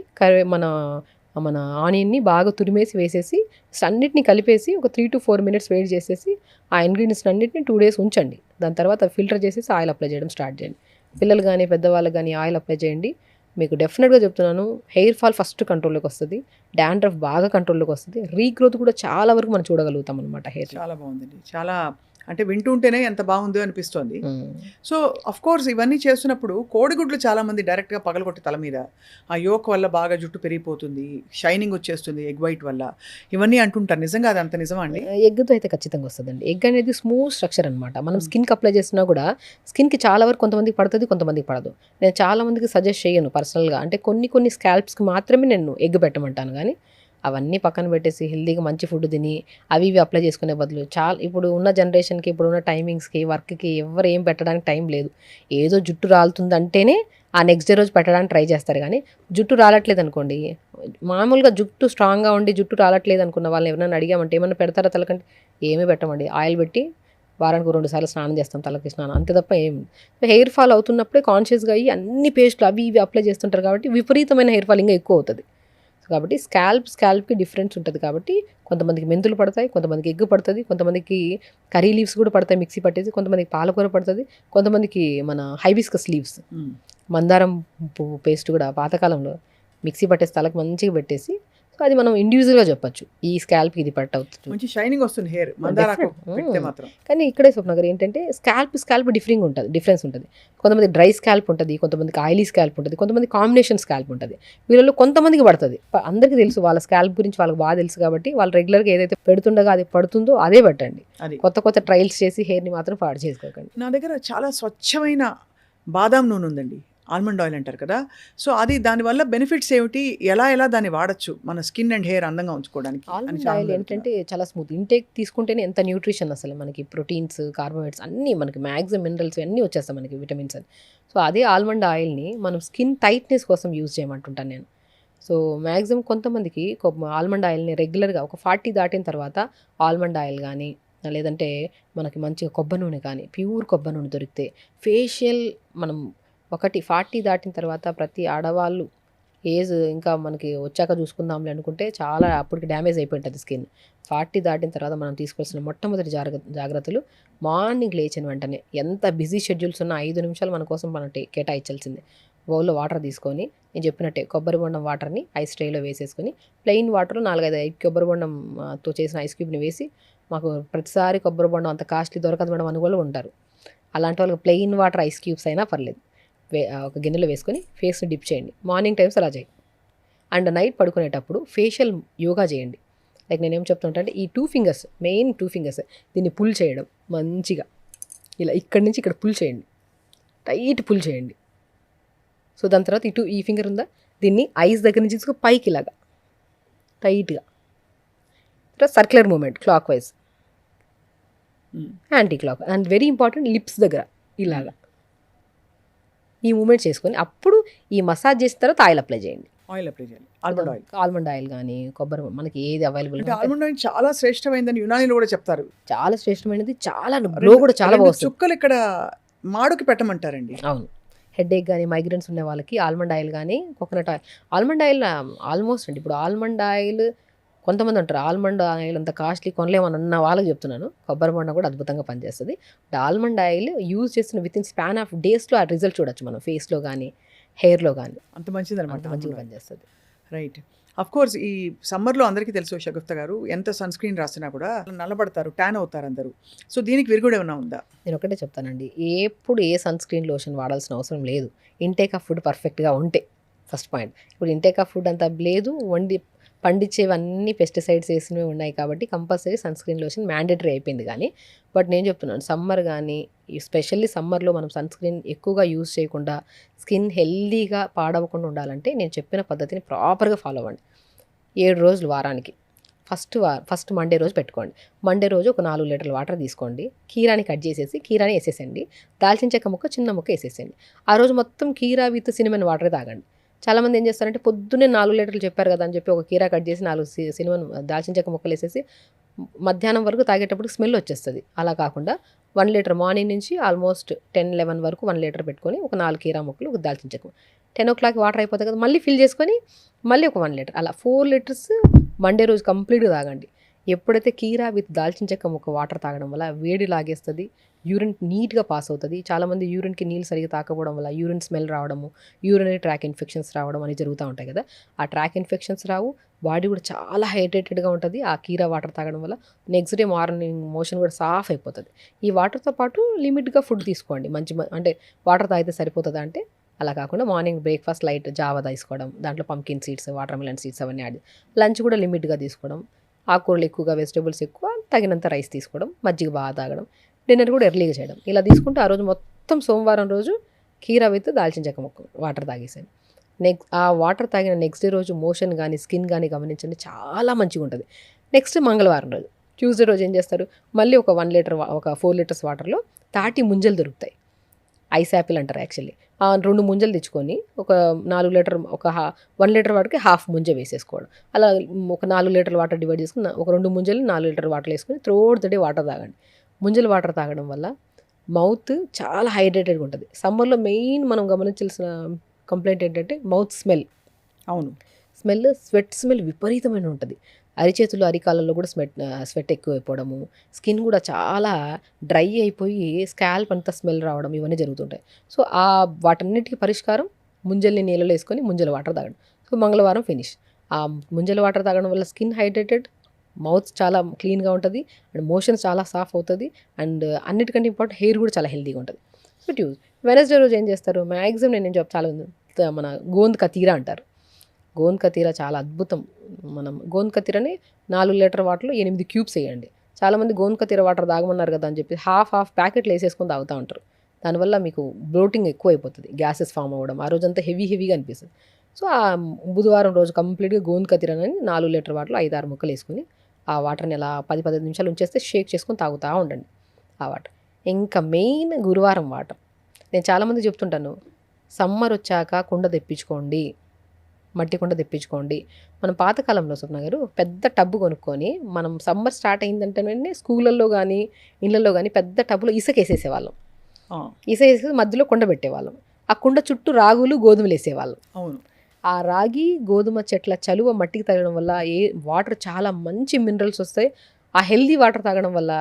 మన ఆనియన్ని బాగా తురిమేసి వేసేసి అన్నిటిని కలిపేసి ఒక 3-4 మినిట్స్ వెయిట్ చేసేసి ఆ ఇంగ్రీడియంట్స్ అన్నింటిని 2 డేస్ ఉంచండి. దాని తర్వాత ఫిల్టర్ చేసేసి ఆయిల్ అప్లై చేయడం స్టార్ట్ చేయండి. పిల్లలు కానీ పెద్దవాళ్ళకి కానీ ఆయిల్ అప్లై చేయండి. మీకు డెఫినెట్గా చెప్తున్నాను, హెయిర్ ఫాల్ ఫస్ట్ కంట్రోల్లోకి వస్తుంది, డాండ్రఫ్ బాగా కంట్రోల్లోకి వస్తుంది, రీగ్రోత్ కూడా చాలా వరకు మనం చూడగలుగుతాం అనమాట హెయిర్. చాలా బాగుందండి. చాలా అంటే వింటుంటేనే ఎంత బాగుందో అనిపిస్తోంది. సో అఫ్ కోర్స్ ఇవన్నీ చేస్తున్నప్పుడు కోడిగుడ్లు చాలామంది డైరెక్ట్గా పగలగొట్టి తల మీద, ఆ యోక్ వల్ల బాగా జుట్టు పెరిగిపోతుంది, షైనింగ్ వచ్చేస్తుంది ఎగ్ వైట్ వల్ల, ఇవన్నీ అంటుంటారు. నిజంగా అది అంత నిజమా అండి? ఎగ్తో అయితే ఖచ్చితంగా వస్తుందండి. ఎగ్ అనేది స్మూత్ స్ట్రక్చర్ అనమాట. మనం స్కిన్కి అప్లై చేసినా కూడా స్కిన్కి చాలా వరకు కొంతమందికి పడుతుంది, కొంతమందికి పడదు. నేను చాలా మందికి సజెస్ట్ చేయను పర్సనల్గా, అంటే కొన్ని స్కాల్ప్స్కి మాత్రమే నేను ఎగ్ పెట్టమంటాను. కానీ అవన్నీ పక్కన పెట్టేసి హెల్తీగా మంచి ఫుడ్ తిని అవి అప్లై చేసుకునే బదులు, ఇప్పుడు ఉన్న జనరేషన్కి, ఇప్పుడున్న టైమింగ్స్కి, వర్క్కి ఎవరు ఏం పెట్టడానికి టైం లేదు. ఏదో జుట్టు రాలుతుంది అంటేనే ఆ నెక్స్ట్ డే రోజు పెట్టడానికి ట్రై చేస్తారు. కానీ జుట్టు రాలట్లేదు అనుకోండి, మామూలుగా జుట్టు స్ట్రాంగ్గా ఉండి జుట్టు రాలట్లేదు అనుకున్న వాళ్ళని ఎవరైనా అడిగామంటే ఏమన్నా పెడతారా తలకంటే? ఏమీ పెట్టమండి. ఆయిల్ పెట్టి వారానికి 2 సార్లు స్నానం చేస్తాం, తలకి స్నానం, అంతే తప్ప ఏం. హెయిర్ ఫాల్ అవుతున్నప్పుడే కాన్షియస్గా అయ్యి అన్ని పేస్ట్లు అవి ఇవి అప్లై చేస్తుంటారు. కాబట్టి విపరీతమైన హెయిర్ ఫాల్ ఇంకా ఎక్కువ అవుతుంది. కాబట్టి స్కాల్ప్కి డిఫరెన్స్ ఉంటుంది. కాబట్టి కొంతమందికి మెంతులు పడతాయి, కొంతమందికి ఎగ్ పడుతుంది, కొంతమందికి కర్రీ లీవ్స్ కూడా పడతాయి మిక్సీ పట్టేసి, కొంతమందికి పాలకూర పడుతుంది, కొంతమందికి మన హైబిస్కస్ లీవ్స్, మందారం పువ్వు పేస్ట్ కూడా పాతకాలంలో మిక్సీ పట్టేసి తలకు మంచిగా పెట్టేసి, సో అది మనం ఇండివిజువల్గా చెప్పచ్చు ఈ స్కాల్ప్కి ఇది పట్టు అవుతుంది, మంచి షైనింగ్ వస్తుంది హెయిర్ మందారాకు పెడితే మాత్రం. కానీ ఇక్కడే స్వప్న గారు ఏంటంటే స్కాల్ప్ డిఫరెన్స్ ఉంటుంది. కొంతమంది డ్రై స్కాల్ప్ ఉంటుంది, కొంతమందికి ఆయిలీ స్కాల్ప్ ఉంటుంది, కొంతమంది కాంబినేషన్ స్కాల్ప్ ఉంటుంది. వీళ్ళలో కొంతమందికి పడుతుంది. అందరికీ తెలుసు, వాళ్ళ స్కాల్ప్ గురించి వాళ్ళకి బాగా తెలుసు. కాబట్టి వాళ్ళు రెగ్యులర్గా ఏదైతే పెడుతుండగా అది పడుతుందో అదే పెట్టండి. కొత్త ట్రయల్స్ చేసి హెయిర్ని మాత్రం పాడు చేసుకోకండి. నా దగ్గర చాలా స్వచ్ఛమైన బాదాం నూనె ఉందండి, ఆల్మండ్ ఆయిల్ అంటారు కదా. సో అది దానివల్ల బెనిఫిట్స్ ఏమిటి, ఎలా దాన్ని వాడచ్చు మన స్కిన్ అండ్ హెయిర్ అందంగా ఉంచుకోవడానికి? ఆల్మండ్ ఆయిల్ ఏంటంటే చాలా స్మూత్, ఇంటేక్ తీసుకుంటేనే ఎంత న్యూట్రిషన్, అసలు మనకి ప్రోటీన్స్, కార్బోహైడ్రేట్స్ అన్నీ మనకి మ్యాక్సిమం మినరల్స్ అన్నీ వచ్చేస్తాయి మనకి, విటమిన్స్ అని. సో అదే ఆల్మండ్ ఆయిల్ని మనం స్కిన్ టైట్నెస్ కోసం యూజ్ చేయమంటుంటాను నేను. సో మ్యాక్సిమం కొంతమందికి ఆల్మండ్ ఆయిల్ని రెగ్యులర్గా ఒక 40 దాటిన తర్వాత ఆల్మండ్ ఆయిల్ కానీ, లేదంటే మనకి మంచిగా కొబ్బరి నూనె కానీ, ప్యూర్ కొబ్బరి నూనె దొరికితే ఫేషియల్ మనం 40 దాటిన తర్వాత ప్రతి ఆడవాళ్ళు ఏజ్ ఇంకా మనకి వచ్చాక చూసుకుందాంలే అనుకుంటే చాలా అప్పటికి డ్యామేజ్ అయిపోయి ఉంటుంది స్కిన్. 40 దాటిన తర్వాత మనం తీసుకోవాల్సిన మొట్టమొదటి జాగ్రత్తలు, మార్నింగ్ లేచిన వెంటనే ఎంత బిజీ షెడ్యూల్స్ ఉన్న 5 నిమిషాలు మన కోసం మనం కేటాయించాల్సిందే. బౌల్లో వాటర్ తీసుకొని, నేను చెప్పినట్టే కొబ్బరి బొండం వాటర్ని ఐస్ ట్రేలో వేసేసుకొని, ప్లెయిన్ వాటర్లో 4-5 కొబ్బరి బొండంతో చేసిన ఐస్ క్యూబ్ని వేసి, మాకు ప్రతిసారి కొబ్బరి బొండం అంత కాస్ట్లీ దొరకదు మేడం అని కూడా ఉంటారు. అలాంటి వాళ్ళకి ప్లెయిన్ వాటర్ ఐస్ క్యూబ్స్ అయినా పర్లేదు, ఒక గిన్నెలో వేసుకొని ఫేస్ని డిప్ చేయండి. మార్నింగ్ టైమ్స్ అలా చేయండి. అండ్ నైట్ పడుకునేటప్పుడు ఫేషియల్ యోగా చేయండి. లైక్ నేనేం చెప్తుంటా అంటే, ఈ 2 ఫింగర్స్, మెయిన్ 2 ఫింగర్స్, దీన్ని పుల్ చేయడం మంచిగా, ఇలా ఇక్కడి నుంచి ఇక్కడ పుల్ చేయండి, టైట్ పుల్ చేయండి. సో దాని తర్వాత ఈ ఫింగర్ ఉందా, దీన్ని ఐస్ దగ్గర నుంచి తీసుకుని పైకి ఇలాగా టైట్గా. తర్వాత circular movement clockwise, anti clock, and very important lips దగ్గర ఇలాగా ఈ మూమెంట్ చేసుకొని అప్పుడు ఈ మసాజ్ చేసిన తర్వాత ఆయిల్ అప్లై చేయండి. ఆయిల్ అప్లై చేయాలి. Almond oil. ఆల్మండ్ ఆయిల్ కానీ కొబ్బరి, మనకి ఏది అవైలబుల్ అంటే ఆల్మండ్ ఆయిల్ చాలా శ్రేష్టమైందని యునానీలో కూడా చెప్తారు. చాలా శ్రేష్టమైనది, చాలా గ్లో కూడా చాలా రెండు బాగుంటుంది. చుక్కలు ఇక్కడ మాడుకి పెట్టమంటారండి. అవును, హెడేక్ కానీ మైగ్రేన్స్ ఉన్న వాళ్ళకి ఆల్మండ్ ఆయిల్ కానీ coconut oil. Almond oil almost అండి, ఇప్పుడు ఆల్మండ్ ఆయిల్ కొంతమంది అంటారు ఆల్మండ్ ఆయిల్ అంత కాస్ట్లీ కొనలేమని అన్న వాళ్ళకి చెప్తున్నాను, కొబ్బరి బొండం కూడా అద్భుతంగా పనిచేస్తుంది. ఆల్మండ్ ఆయిల్ యూజ్ చేసిన విత్ ఇన్ స్పాన్ ఆఫ్ డేస్లో ఆ రిజల్ట్ చూడొచ్చు మనం, ఫేస్లో కానీ హెయిర్లో కానీ. అంత మంచిది అనమాట. అంత మంచిగా పనిచేస్తుంది. రైట్. అఫ్ కోర్స్ ఈ సమ్మర్లో అందరికీ తెలుసు షగుఫ్తా గారు, ఎంత సన్ స్క్రీన్ రాసినా కూడా నల్లబడతారు, ట్యాన్ అవుతారు అందరూ. సో దీనికి విరుగుడు ఏమైనా ఉందా? నేను ఒకటే చెప్తానండి, ఎప్పుడు ఏ సన్ స్క్రీన్ లోషన్ వాడాల్సిన అవసరం లేదు, ఇంటేక్ ఆఫ్ ఫుడ్ పర్ఫెక్ట్గా ఉంటే. First point. ఇప్పుడు ఇంటేక్ ఆఫ్ ఫుడ్ అంతా లేదు, పండించేవన్నీ పెస్టిసైడ్స్ వేసినవి ఉన్నాయి కాబట్టి compulsory sunscreen lotion mandatory అయిపోయింది. కానీ బట్ నేను చెప్తున్నాను, సమ్మర్ కానీ ఎస్పెషల్లీ సమ్మర్లో మనం సన్ స్క్రీన్ ఎక్కువగా యూజ్ చేయకుండా స్కిన్ హెల్దీగా పాడవకుండా ఉండాలంటే నేను చెప్పిన పద్ధతిని ప్రాపర్గా ఫాలో అవ్వండి. 7 రోజులు వారానికి. ఫస్ట్ మండే రోజు పెట్టుకోండి. మండే రోజు ఒక 4 లీటర్ల వాటర్ తీసుకోండి, కీరాని కట్ చేసేసి కీరాని వేసేసండి, దాల్చిన చెక్క ముక్క చిన్న ముక్క వేసేసండి. ఆ రోజు మొత్తం కీరా విత్ సినిమన్ వాటరే తాగండి. చాలామంది ఏం చేస్తారంటే పొద్దున్నే 4 లీటర్లు చెప్పారు కదా అని చెప్పి ఒక కీరా కట్ చేసి 4 సినిమన్ దాల్చిన చెక్క ముక్కలు వేసేసి మధ్యాహ్నం వరకు తాగేటప్పుడు స్మెల్ వచ్చేస్తుంది. అలా కాకుండా 1 లీటర్ మార్నింగ్ నుంచి ఆల్మోస్ట్ 10-11 వరకు 1 లీటర్ పెట్టుకొని ఒక 4 కీరా ముక్కలు, ఒక దాల్చిన చెక్క, 10 o'clock వాటర్ అయిపోతుంది కదా, మళ్ళీ ఫిల్ చేసుకొని మళ్ళీ ఒక 1 లీటర్, అలా 4 లీటర్స్ మండే రోజు కంప్లీట్గా తాగండి. ఎప్పుడైతే కీరా విత్ దాల్చిన చెక్క ముక్క వాటర్ తాగడం వల్ల వేడి లాగేస్తుంది, యూరిన్ నీట్గా పాస్ అవుతుంది. చాలామంది యూరిన్కి నీళ్ళు సరిగ్గా తాకపోవడం వల్ల యూరిన్ స్మెల్ రావడము, యూరినరీ ట్రాక్ ఇన్ఫెక్షన్స్ రావడం అని జరుగుతూ ఉంటాయి కదా. ఆ ట్రాక్ ఇన్ఫెక్షన్స్ రావు, బాడీ కూడా చాలా హైడ్రేటెడ్గా ఉంటుంది ఆ కీరా వాటర్ తాగడం వల్ల. నెక్స్ట్ డే మార్నింగ్ మోషన్ కూడా సాఫ్ అయిపోతుంది. ఈ వాటర్తో పాటు లిమిట్గా ఫుడ్ తీసుకోండి. అంటే వాటర్ తాగితే సరిపోతుందా అంటే అలా కాకుండా మార్నింగ్ బ్రేక్ఫాస్ట్ లైట్ జావా తీసుకోవడం, దాంట్లో pumpkin seeds, water melon seeds అవన్నీ యాడ్. లంచ్ కూడా లిమిట్గా తీసుకోవడం, ఆకుకూరలు ఎక్కువగా, వెజిటేబుల్స్ ఎక్కువ, తగినంత రైస్ తీసుకోవడం, మజ్జిగ బాగా తాగడం, డిన్నర్ కూడా ఎర్లీగా చేయడం. ఇలా తీసుకుంటే ఆ రోజు మొత్తం సోమవారం రోజు కీరా విత్ దాల్చిన చెక్క ముక్క వాటర్ తాగేసాను. ఆ వాటర్ తాగిన నెక్స్ట్ డే రోజు మోషన్ కానీ స్కిన్ కానీ గమనించండి, చాలా మంచిగా ఉంటుంది. నెక్స్ట్ మంగళవారం రోజు, ట్యూస్డే రోజు ఏం చేస్తారు, మళ్ళీ ఒక 1 లీటర్, ఒక 4 లీటర్స్ వాటర్లో తాటి ముంజలు దొరుకుతాయి, ఐస్ యాపిల్ అంటారు యాక్చువల్లీ. 2 ముంజలు తెచ్చుకొని ఒక 4 లీటర్, ఒక 1 లీటర్ వాటర్కి హాఫ్ ముంజ వేసేసుకోవడం. అలా ఒక 4 లీటర్ల వాటర్ డివైడ్ చేసుకుని ఒక 2 ముంజలు 4 లీటర్ వాటర్ వేసుకొని త్రూఅవుట్ ద డే వాటర్ తాగండి. ముంజలు వాటర్ తాగడం వల్ల మౌత్ చాలా హైడ్రేటెడ్గా ఉంటుంది. సమ్మర్లో మెయిన్ మనం గమనించాల్సిన కంప్లైంట్ ఏంటంటే మౌత్ స్మెల్. అవును, స్వెట్ స్మెల్ విపరీతమైన ఉంటుంది. అరిచేతులు, అరికాళ్ళల్లో కూడా స్వెట్ ఎక్కువైపోవడము, స్కిన్ కూడా చాలా డ్రై అయిపోయి స్కాల్ప్ అంతా స్మెల్ రావడం, ఇవన్నీ జరుగుతుంటాయి. సో వాటన్నిటికీ పరిష్కారం ముంజల్ని నీళ్ళలో వేసుకొని ముంజల వాటర్ తాగడం. సో మంగళవారం ఫినిష్. ఆ ముంజల వాటర్ తాగడం వల్ల స్కిన్ హైడ్రేటెడ్, మౌత్ చాలా క్లీన్గా ఉంటుంది, అండ్ మోషన్స్ చాలా సాఫ్ అవుతుంది, అండ్ అన్నిటికంటే ఇంపార్టెంట్ హెయిర్ కూడా చాలా హెల్తీగా ఉంటుంది. సో వెనస్డే రోజు ఏం చేస్తారు, మ్యాక్సిమం నేను చాలా మన గోంద్ కతీరా అంటారు. గోంద్ కతీరా చాలా అద్భుతం. మనం గోంద్ కతీరాని 4 లీటర్ వాటర్లో 8 క్యూబ్స్ వేయండి. చాలామంది గోంద్ కతీరా వాటర్ తాగమన్నారు కదా అని చెప్పి హాఫ్ ప్యాకెట్లు వేసేసుకొని తాగుతూ ఉంటారు. దానివల్ల మీకు బ్లోటింగ్ ఎక్కువ అయిపోతుంది, గ్యాసెస్ ఫామ్ అవ్వడం, ఆ రోజంతా హెవీగా అనిపిస్తుంది. సో ఆ బుధవారం రోజు కంప్లీట్గా గోంద్ కతీరాని 4 లీటర్ వాటర్లో 5-6 ముక్కలు వేసుకొని ఆ వాటర్ని అలా 10-15 నిమిషాలు ఉంచేస్తే షేక్ చేసుకొని తాగుతూ ఉండండి ఆ వాటర్. ఇంకా మెయిన్ గురువారం వాటర్. నేను చాలామంది చెప్తుంటాను, సమ్మర్ వచ్చాక కుండ తెప్పించుకోండి, మట్టి కుండ తెప్పించుకోండి. మనం పాతకాలంలో స్వప్న గారు పెద్ద టబ్బు కొనుక్కొని, మనం సమ్మర్ స్టార్ట్ అయిందంటేనే స్కూళ్ళల్లో కానీ ఇళ్ళల్లో కానీ పెద్ద టబ్బులో ఇసుక వేసేసేవాళ్ళం. ఇసుక వేసేసి మధ్యలో కుండ పెట్టేవాళ్ళం. ఆ కుండ చుట్టూ రాగులు, గోధుమలు వేసేవాళ్ళం. అవును. ఆ రాగి గోధుమ చెట్ల చలువ మట్టికి తగ్గడం వల్ల వాటర్ చాలా మంచి మినరల్స్ వస్తాయి. ఆ హెల్దీ వాటర్ తాగడం వల్ల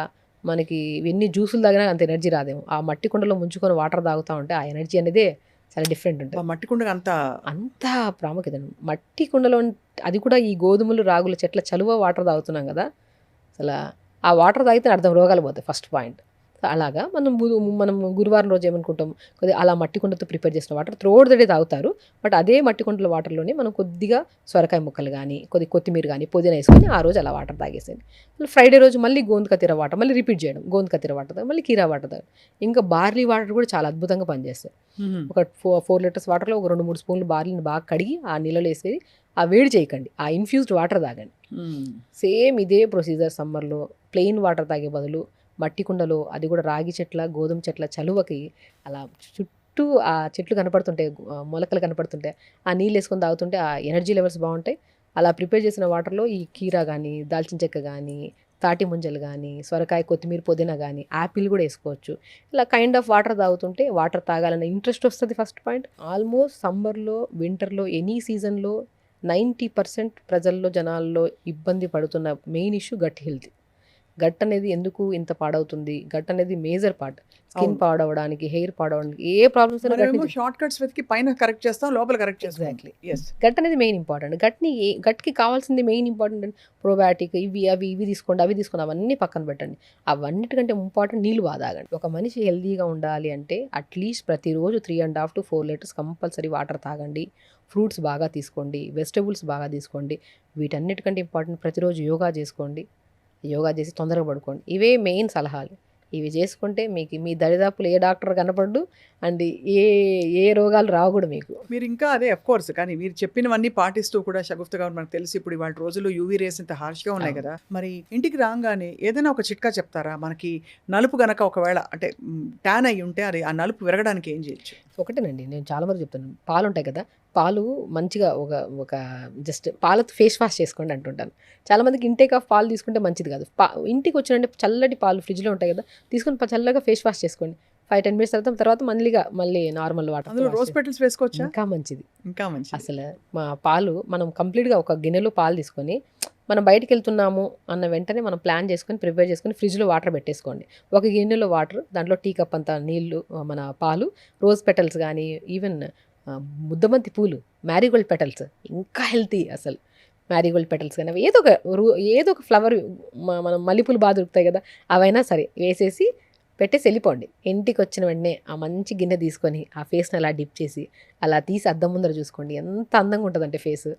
మనకి ఎన్ని జ్యూసులు తాగినా అంత ఎనర్జీ రాదేమో. ఆ మట్టి కుండలో ముంచుకొని వాటర్ తాగుతూ ఉంటే ఆ ఎనర్జీ అనేది చాలా డిఫరెంట్ ఉంటుంది. మట్టి కుండగా అంత ప్రాముఖ్యత. మట్టి కుండలో అది కూడా ఈ గోధుమలు, రాగుల చెట్ల చలువ వాటర్ తాగుతున్నాం కదా, అసలు ఆ వాటర్ తాగితే అర్థం రోగాలు పోతాయి. First point. అలాగా మనం గురువారం రోజు ఏమనుకుంటాం, కొద్దిగా అలా మట్టి కుండతో ప్రిపేర్ చేసిన వాటర్ త్రూఅవుట్ ద డే తాగుతారు. బట్ అదే మట్టి కుండల వాటర్లోనే మనం కొద్దిగా సొరకాయ ముక్కలు కానీ, కొద్దిగా కొత్తిమీర కానీ, పుదీనా వేసుకొని ఆ రోజు అలా వాటర్ తాగేసేయండి. మళ్ళీ ఫ్రైడే రోజు మళ్ళీ గోంద్ కతీర వాటర్ మళ్ళీ రిపీట్ చేయడం. గోంద్ కతీర వాటర్ తాగి మళ్ళీ కీరా వాటర్ తాగడం. ఇంకా బార్లీ వాటర్ కూడా చాలా అద్భుతంగా పనిచేస్తాయి. ఒక 4 లీటర్స్ వాటర్లో ఒక 2-3 స్పూన్లు బార్లీని బాగా కడిగి ఆ నీళ్ళలో వేసేది, ఆ వేడి చేయకండి, ఆ ఇన్ఫ్యూజ్డ్ వాటర్ తాగండి. సేమ్ ఇదే ప్రొసీజర్ సమ్మర్లో ప్లెయిన్ వాటర్ తాగే బదులు మట్టి కుండలో, అది కూడా రాగి చెట్ల, గోధుమ చెట్ల చలువకి అలా చుట్టూ ఆ చెట్లు కనపడుతుంటాయి, మొలకలు కనపడుతుంటాయి, ఆ నీళ్ళు వేసుకొని తాగుతుంటే ఆ ఎనర్జీ లెవెల్స్ బాగుంటాయి. అలా ప్రిపేర్ చేసిన వాటర్లో ఈ కీరా కానీ, దాల్చిన చెక్క కానీ, తాటి ముంజలు కానీ, సొరకాయ, కొత్తిమీర, పుదీనా కానీ, యాపిల్ కూడా వేసుకోవచ్చు. ఇలా కైండ్ ఆఫ్ వాటర్ తాగుతుంటే వాటర్ తాగాలన్న ఇంట్రెస్ట్ వస్తుంది. First point. ఆల్మోస్ట్ సమ్మర్లో, వింటర్లో, ఎనీ సీజన్లో 90% ప్రజల్లో, జనాల్లో ఇబ్బంది పడుతున్న main issue gut health. Gut అనేది ఎందుకు ఇంత పాడవుతుంది? గట్ అనేది మేజర్ పార్ట్. స్కిన్ పాడవడానికి, హెయిర్ పాడవడానికి, ఏ ప్రాబ్లమ్స్ షార్ట్ కట్స్ వెతికి పైన కరెక్ట్ చేస్తాం, లోపల కరెక్ట్ చేస్తాం. ఎగ్జాక్ట్లీ. గట్ అనేది మెయిన్ ఇంపార్టెంట్. గట్కి కావాల్సింది మెయిన్ ఇంపార్టెంట్ ప్రోబయాటిక్, ఇవి తీసుకోండి, అవి తీసుకోండి, అవన్నీ పక్కన పెట్టండి. అవన్నిటికంటే ఇంపార్టెంట్ నీళ్ళు బాగా తాగండి. ఒక మనిషి హెల్తీగా ఉండాలి అంటే అట్లీస్ట్ ప్రతిరోజు 3.5 to 4 లీటర్స్ కంపల్సరీ వాటర్ తాగండి. ఫ్రూట్స్ బాగా తీసుకోండి, వెజిటబుల్స్ బాగా తీసుకోండి. వీటన్నిటికంటే ఇంపార్టెంట్ ప్రతిరోజు యోగా చేసుకోండి. యోగా చేసి తొందరగా పడుకోండి. ఇవే మెయిన్ సలహాలు. ఇవి చేసుకుంటే మీకు మీ దరిదాపులు ఏ డాక్టర్ కనపడ్డు అండ్ ఏ రోగాలు రావు కూడా మీకు. మీరు ఇంకా అదే కోర్స్, కానీ మీరు చెప్పినవన్నీ పాటిస్తూ కూడా షగుఫ్తా గారు, మనకు తెలిసి ఇప్పుడు ఇవాళ రోజుల్లో యూవీ రేస్ ఇంత హార్ష్గా ఉన్నాయి కదా, మరి ఇంటికి రాగానే ఏదైనా ఒక చిట్కా చెప్తారా? మనకి నలుపు గనక ఒకవేళ అంటే ట్యాన్ అయ్యి ఉంటే అది ఆ నలుపు విరగడానికి ఏం చేయొచ్చు? ఒకటేనండి, నేను చాలా వరకు చెప్తాను. పాలు ఉంటాయి కదా, పాలు మంచిగా ఒక జస్ట్ పాలతో ఫేస్ వాష్ చేసుకోండి అంటుంటాను. చాలామందికి ఇంటేక్ ఆఫ్ పాలు తీసుకుంటే మంచిది కాదు. ఇంటికి వచ్చినంటే చల్లటి పాలు ఫ్రిడ్జ్లో ఉంటాయి కదా, తీసుకొని చల్లగా ఫేస్ వాష్ చేసుకోండి. 5-10 మినిట్స్ తర్వాత మళ్ళీ నార్మల్ వాటర్. అందులో రోజ్ పెటల్స్ వేసుకోవచ్చా? ఇంకా మంచిది. మంచిది. అసలు మా పాలు మనం కంప్లీట్గా ఒక గిన్నెలో పాలు తీసుకొని, మనం బయటికి వెళ్తున్నాము అన్న వెంటనే మనం ప్లాన్ చేసుకొని ప్రిపేర్ చేసుకొని ఫ్రిడ్జ్లో వాటర్ పెట్టేసుకోండి. ఒక గిన్నెలో వాటర్, దాంట్లో టీ కప్ అంత నీళ్ళు, మన పాలు, రోజ్ పెటల్స్ కానీ, ఈవెన్ ముద్దబంతి పూలు, మ్యారీగోల్డ్ పెటల్స్, ఇంకా హెల్తీ అసలు. మ్యారీగోల్డ్ పెటల్స్ కానీ ఏదో ఒక ఫ్లవర్, మనం మల్లెపూలు బాగా దొరుకుతాయి కదా, అవైనా సరే వేసేసి పెట్టేసి వెళ్ళిపోండి. ఇంటికి వచ్చిన వెంటనే ఆ మంచి గిన్నె తీసుకొని ఆ ఫేస్ని అలా డిప్ చేసి అలా తీసి అద్దం ముందర చూసుకోండి. ఎంత అందంగా ఉంటుందంటే ఫేస్.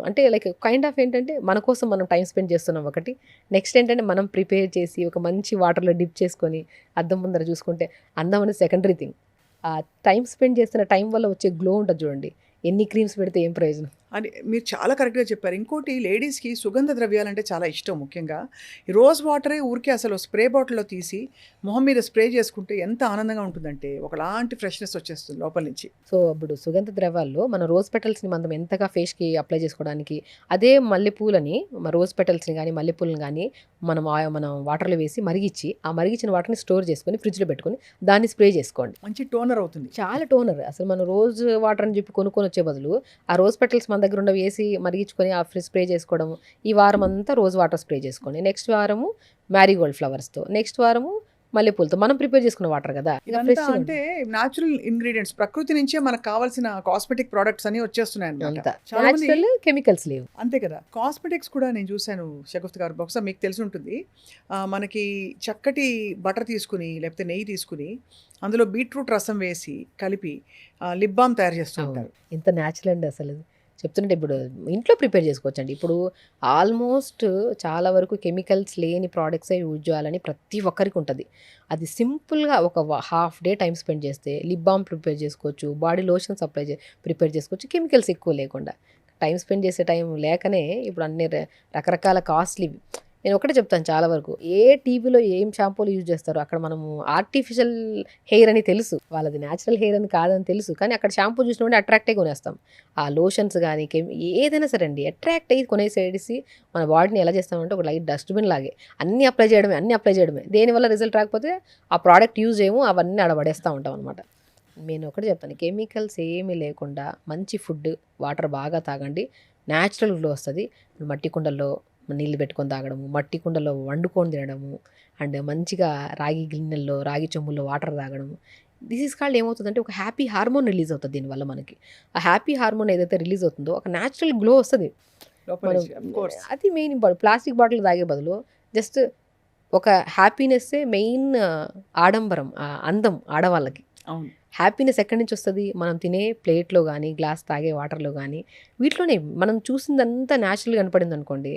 అంటే లైక్ కైండ్ ఆఫ్ ఏంటంటే మన కోసం మనం టైం స్పెండ్ చేస్తున్నాం ఒకటి. నెక్స్ట్ ఏంటంటే మనం ప్రిపేర్ చేసి ఒక మంచి వాటర్లో డిప్ చేసుకొని అద్దం ముందర చూసుకుంటే అందం అనేది సెకండరీ థింగ్. ఆ టైం స్పెండ్ చేస్తున్న టైం వల్ల వచ్చే గ్లో ఉంటుంది చూడండి. ఎన్ని క్రీమ్స్ పెడితే ఏం ప్రయోజనం. అని మీరు చాలా కరెక్ట్గా చెప్పారు. ఇంకోటి, లేడీస్కి సుగంధ ద్రవ్యాలంటే చాలా ఇష్టం. ముఖ్యంగా ఈ రోజ్ వాటరే ఊరికే అసలు స్ప్రే బాటిల్లో తీసి మొహం మీద స్ప్రే చేసుకుంటే ఎంత ఆనందంగా ఉంటుందంటే ఒకలాంటి ఫ్రెష్నెస్ వచ్చేస్తుంది లోపల నుంచి. సో ఇప్పుడు సుగంధ ద్రవ్యాల్లో మన రోజ్ పెటల్స్ని మనం ఎంతగా ఫేస్కి అప్లై చేసుకోవడానికి, అదే మల్లెపూలని, రోజ్ పెటల్స్ని కానీ మల్లెపూలను కానీ మనం వాటర్లో వేసి మరిగించి, ఆ మరిగించిన వాటర్ని స్టోర్ చేసుకొని ఫ్రిడ్జ్లో పెట్టుకొని దాన్ని స్ప్రే చేసుకోండి. మంచి టోనర్ అవుతుంది. చాలా టోనర్. అసలు మనం రోజ్ వాటర్ అని చెప్పి కొనుక్కొని వచ్చే బదులు ఆ రోజ్ పెటల్స్ మన దగ్గర ఉండవి వేసి మరిగించుకొని ఆ స్ప్రే చేసుకోవడము. ఈ వారం అంతా రోజ్ వాటర్ స్ప్రే చేసుకోండి. నెక్స్ట్ వారము మ్యారీగోల్డ్ ఫ్లవర్స్తో, నెక్స్ట్ వారము మల్లెపూలతో మనం ప్రిపేర్ చేసుకున్న వాటర్ కదా. అంటే న్యాచురల్ ఇంగ్రీడియంట్స్, ప్రకృతి నుంచే మనకు కావాల్సిన కాస్మెటిక్ ప్రొడక్ట్స్ అని వచ్చేస్తున్నాయి అన్నమాట. న్యాచురల్, కెమికల్స్ లేవు. అంతే కదా. కాస్మెటిక్స్ కూడా నేను చూశాను షగుఫ్తా గారు, బహుశా మీకు తెలిసి ఉంటుంది. మనకి చక్కటి బటర్ తీసుకుని లేకపోతే నెయ్యి తీసుకుని అందులో బీట్రూట్ రసం వేసి కలిపి లిప్ బామ్ తయారు చేస్తూ ఉంటారు. ఎంత న్యాచురల్ అండి అసలు. చెప్తుంటే ఇప్పుడు ఇంట్లో ప్రిపేర్ చేసుకోవచ్చండి. ఇప్పుడు ఆల్మోస్ట్ చాలా వరకు కెమికల్స్ లేని ప్రోడక్ట్సే యూజ్ చేయాలని ప్రతి ఒక్కరికి ఉంటుంది. అది సింపుల్గా ఒక హాఫ్ డే టైం స్పెండ్ చేస్తే లిప్ బామ్ ప్రిపేర్ చేసుకోవచ్చు, బాడీ లోషన్స్ ప్రిపేర్ చేసుకోవచ్చు, కెమికల్స్ ఎక్కువ లేకుండా. టైం స్పెండ్ చేసే టైం లేకనే ఇప్పుడు అన్ని రకరకాల కాస్ట్లీ. నేను ఒకటే చెప్తాను, చాలా వరకు ఏ టీవీలో ఏం షాంపూలు యూజ్ చేస్తారో అక్కడ మనము ఆర్టిఫిషియల్ హెయిర్ అని తెలుసు, వాళ్ళది న్యాచురల్ హెయిర్ అని కాదని తెలుసు, కానీ అక్కడ షాంపూ చూసినప్పుడు అట్రాక్ట్ అయ్యి కొనేస్తాం. ఆ లోషన్స్ కానీ ఏదైనా సరే అండి, అట్రాక్ట్ అయ్యి కొనేసేసి మన బాడీని ఎలా చేస్తామంటే ఒక లైట్ డస్ట్బిన్ లాగే అన్నీ అప్లై చేయడమే. దేనివల్ల రిజల్ట్ రాకపోతే ఆ ప్రోడక్ట్ యూజ్ చేయము, అవన్నీ ఆడబడేస్తూ ఉంటాం అనమాట. నేను ఒకటి చెప్తాను, కెమికల్స్ ఏమీ లేకుండా మంచి ఫుడ్, వాటర్ బాగా తాగండి, న్యాచురల్ గ్లో వస్తుంది. మట్టి కుండల్లో నీళ్ళు పెట్టుకొని తాగడము, మట్టి కుండలో వండుకొని తినడము, అండ్ మంచిగా రాగి గిన్నెల్లో, రాగి చెంబుల్లో వాటర్ తాగడము. దిస్ ఈజ్ కాల్డ్ ఏమవుతుందంటే ఒక హ్యాపీ హార్మోన్ రిలీజ్ అవుతుంది. దీనివల్ల మనకి ఆ హ్యాపీ హార్మోన్ ఏదైతే రిలీజ్ అవుతుందో ఒక న్యాచురల్ గ్లో వస్తుంది. అది మెయిన్ ఇంపార్టెంట్. ప్లాస్టిక్ బాటిల్ తాగే బదులు జస్ట్ ఒక హ్యాపీనెస్సే మెయిన్ ఆడంబరం, అందం ఆడవాళ్ళకి. అవును. హ్యాపీనెస్ ఎక్కడి నుంచి వస్తుంది? మనం తినే ప్లేట్‌లో గానీ, గ్లాస్ తాగే వాటర్‌లో గానీ, వీటిలోనే. మనం చూసిందంతా న్యాచురల్‌గా కనపడిందనుకోండి,